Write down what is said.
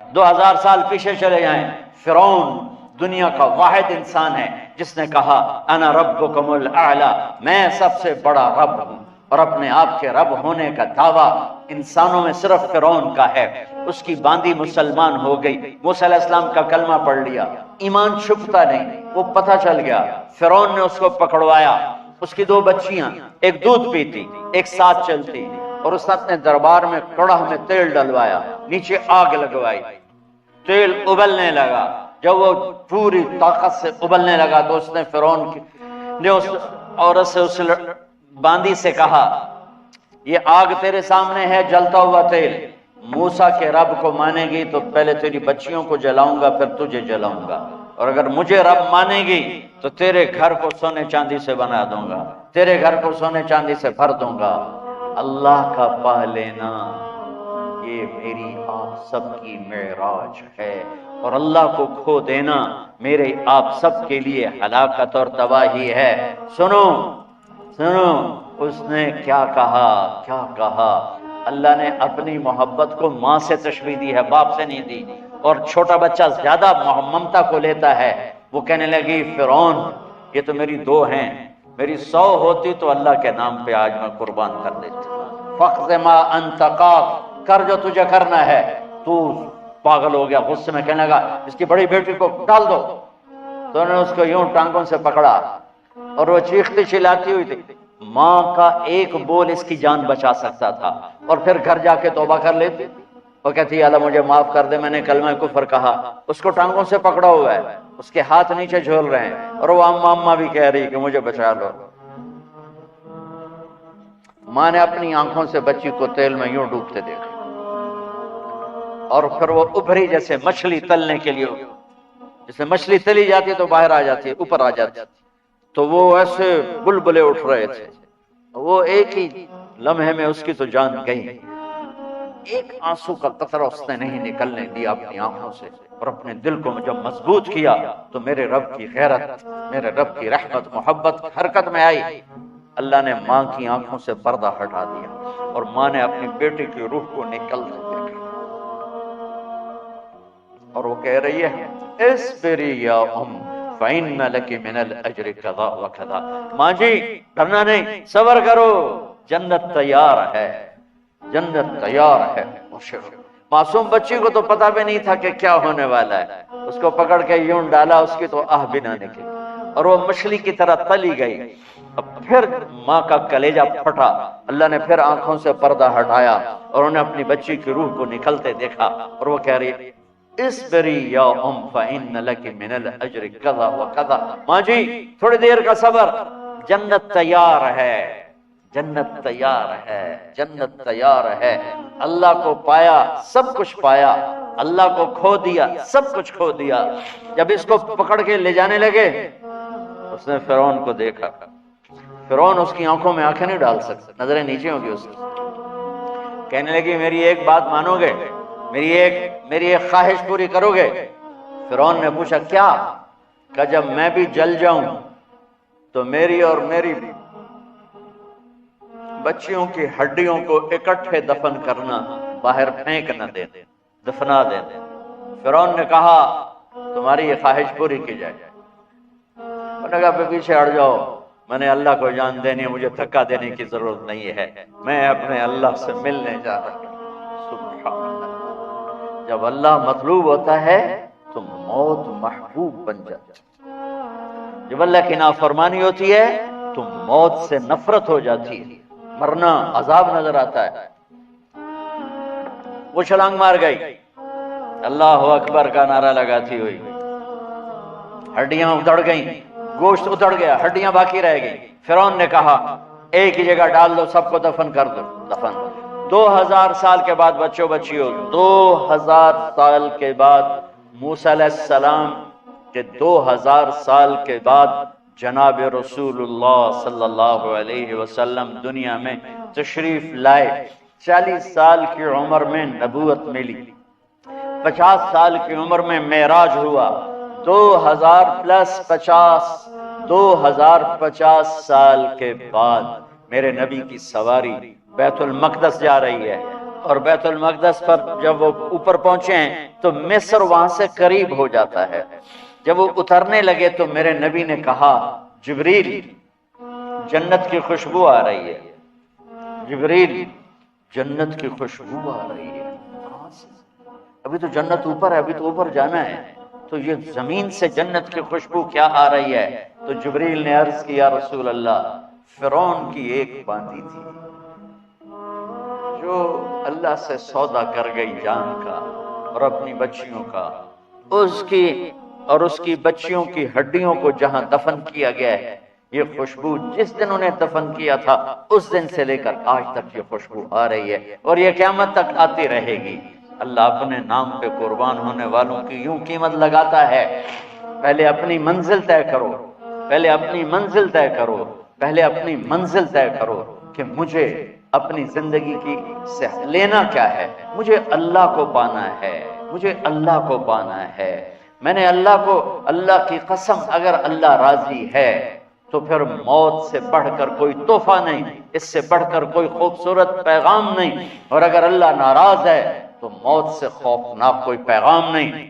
2000 سال پیچھے چلے جائیں، فرعون دنیا کا واحد انسان ہے جس نے کہا انا ربکم الاعلی، میں سب سے بڑا رب ہوں، اور اپنے آپ کے رب ہونے کا دعویٰ انسانوں میں صرف فرعون کا ہے۔ اس کی باندی مسلمان ہو گئی، موسیٰ علیہ السلام کا کلمہ پڑھ لیا، ایمان چھپتا نہیں، وہ پتہ چل گیا، فرعون نے اس کو پکڑوایا، اس کی 2 بچیاں، ایک دودھ پیتی ایک ساتھ چلتی، اور اس نے اپنے دربار میں کڑاہ میں تیل ڈلوایا، نیچے آگ لگوائی، تیل ابلنے لگا، جب وہ پوری طاقت سے ابلنے لگا تو اس نے فرعون نے اس عورت سے، اس باندی سے کہا یہ آگ تیرے سامنے ہے، جلتا ہوا تیل، موسیٰ کے رب کو مانے گی تو پہلے تیری بچیوں کو جلاؤں گا، پھر تجھے جلاؤں گا، اور اگر مجھے رب مانے گی تو تیرے گھر کو سونے چاندی سے بنا دوں گا، تیرے گھر کو سونے چاندی سے بھر دوں گا۔ اللہ کا پا لینا یہ میری آپ سب کی معراج ہے، اور اللہ کو کھو دینا میرے آپ سب کے لیے ہلاکت اور تباہی ہے۔ سنو سنو، اس نے کیا کہا، کیا کہا؟ اللہ نے اپنی محبت کو ماں سے تشبیہ دی ہے، باپ سے نہیں دی، اور چھوٹا بچہ زیادہ ممتا کو لیتا ہے۔ وہ کہنے لگی فرعون یہ تو میری 2 ہیں، میری 100 ہوتی تو اللہ کے نام پہ آج میں قربان کر دیتی۔ فَقْضِ مَا أَنْتَ قَاضٍ، کر جو تجھے کرنا ہے۔ تو پاگل ہو گیا، غصے میں کہنے لگا اس کی بڑی بیٹی کو ڈال دو۔ تو انہوں نے اس کو یوں ٹانگوں سے پکڑا، اور وہ چیختی چلاتی ہوئی تھی۔ ماں کا ایک بول اس کی جان بچا سکتا تھا، اور پھر گھر جا کے توبہ کر لیتی، وہ کہتی اللہ مجھے معاف کر دے، میں نے کلمہ کفر کہا۔ اس کو ٹانگوں سے پکڑا ہوا ہے، اس کے ہاتھ نیچے جھول رہے ہیں، اور وہ اماں اماں بھی کہہ رہی کہ مجھے بچا لو۔ ماں نے اپنی آنکھوں سے بچی کو تیل میں یوں ڈوبتے دیکھا، اور پھر وہ ابھری جیسے مچھلی تلنے کے لیے، جیسے مچھلی تلی جاتی ہے تو باہر آ جاتی ہے، اوپر آ جاتی ہے، تو وہ ایسے بلبلے اٹھ رہے تھے۔ وہ ایک ہی لمحے میں اس کی تو جان گئی، ایک آنسو کا قطرہ اس نے نہیں نکلنے دیا اپنی آنکھوں سے، اور اپنے دل کو جب مضبوط کیا تو میرے رب کی غیرت، میرے رب کی رحمت محبت حرکت میں آئی۔ اللہ نے ماں کی آنکھوں سے پردہ ہٹا دیا، اور ماں نے اپنی بیٹی کی روح کو نکلتے دیکھا، اور وہ کہہ رہی ہے اصبری یا ام فإن لک من الأجر کذا وکذا، ماں جی ڈرنا نہیں، صبر کرو، جنت تیار ہے، جنت تیار ہے۔ معصوم بچی کو تو پتہ بھی نہیں تھا کہ کیا ہونے والا ہے، اس کو پکڑ کے یوں ڈالا، اس کی تو آہ بھی نہ نکلی، اور وہ مچھلی کی طرح تلی گئی۔ اب پھر ماں کا کلیجہ پھٹا، اللہ نے پھر آنکھوں سے پردہ ہٹایا، اور انہیں اپنی بچی کی روح کو نکلتے دیکھا، اور وہ کہہ رہی ہے اصبری یا ام فإن لک من الأجر کذا وکذا، ماں جی تھوڑی دیر کا صبر، جنت تیار ہے، جنت تیار ہے، جنت تیار ہے۔ اللہ کو پایا سب کچھ پایا، اللہ کو کھو دیا سب کچھ کھو دیا۔ جب اس کو پکڑ کے لے جانے لگے، اس نے فرعون کو دیکھا، فرعون اس کی آنکھوں میں آنکھیں نہیں ڈال سکتا، نظریں نیچے ہوں گی اس کی۔ کہنے لگی میری ایک بات مانو گے، میری ایک خواہش پوری کرو گے؟ فرعون نے پوچھا کیا؟ کہ جب میں بھی جل جاؤں تو میری اور میری بچیوں کی ہڈیوں کو اکٹھے دفن کرنا، باہر پھینک نہ دے، دفنا دے۔ فرعون نے کہا تمہاری یہ خواہش پوری کی جائے۔ انہوں نے کہا پیچھے ہٹ جاؤ، میں نے اللہ کو جان دینی ہے، مجھے دھکا دینے کی ضرورت نہیں ہے، میں اپنے اللہ سے ملنے جا رہا ہوں۔ سبحان اللہ، جب اللہ مطلوب ہوتا ہے تو موت محبوب بن جاتی ہے، جب اللہ کی نافرمانی ہوتی ہے تو موت سے نفرت ہو جاتی ہے، مرنا عذاب نظر آتا ہے۔ وہ چھلانگ مار گئی، اللہ اکبر کا نعرہ لگاتی ہوئی، ہڈیاں ادھڑ گئیں، گوشت اتڑ گیا، ہڈیاں باقی رہ گئی۔ فرعون نے کہا ایک ہی جگہ ڈال دو، سب کو دفن کر دو، دفن۔ 2000 سال کے بعد بچوں بچیوں، 2000 سال کے بعد موسیٰ علیہ السلام کے 2000 سال کے بعد جناب رسول اللہ صلی اللہ علیہ وسلم دنیا میں تشریف لائے۔ 40 سال کی عمر میں نبوت ملی، 50 سال کی عمر میں معراج ہوا، 2050 سال کے بعد میرے نبی کی سواری بیت المقدس جا رہی ہے۔ اور بیت المقدس پر جب وہ اوپر پہنچے ہیں تو مصر وہاں سے قریب ہو جاتا ہے. جب وہ اترنے لگے تو میرے نبی نے کہا جبریل جنت کی خوشبو آ رہی ہے، جبریل جنت کی خوشبو آ رہی ہے. کہاں سے؟ ابھی تو جنت اوپر ہے، ابھی تو اوپر جانا ہے، تو یہ زمین سے جنت کی خوشبو کیا آ رہی ہے؟ تو جبریل نے عرض کیا رسول اللہ فرعون کی ایک باندی تھی جو اللہ سے سودا کر گئی جان کا اور اپنی بچیوں کا، اس کی اور اس کی بچیوں کی ہڈیوں کو جہاں دفن کیا گیا ہے، یہ خوشبو جس دن انہیں دفن کیا تھا اس دن سے لے کر آج تک یہ خوشبو آ رہی ہے اور یہ قیامت تک آتی رہے گی. اللہ اپنے نام پہ قربان ہونے والوں کی یوں قیمت لگاتا ہے. پہلے اپنی منزل طے کرو، پہلے اپنی منزل طے کرو، پہلے اپنی منزل طے کرو کہ مجھے اپنی زندگی کی سے لینا کیا ہے. مجھے اللہ کو پانا ہے، مجھے اللہ کو پانا ہے. میں نے اللہ کی قسم اگر اللہ راضی ہے تو پھر موت سے بڑھ کر کوئی تحفہ نہیں، اس سے بڑھ کر کوئی خوبصورت پیغام نہیں، اور اگر اللہ ناراض ہے تو موت سے خوفناک کوئی پیغام نہیں.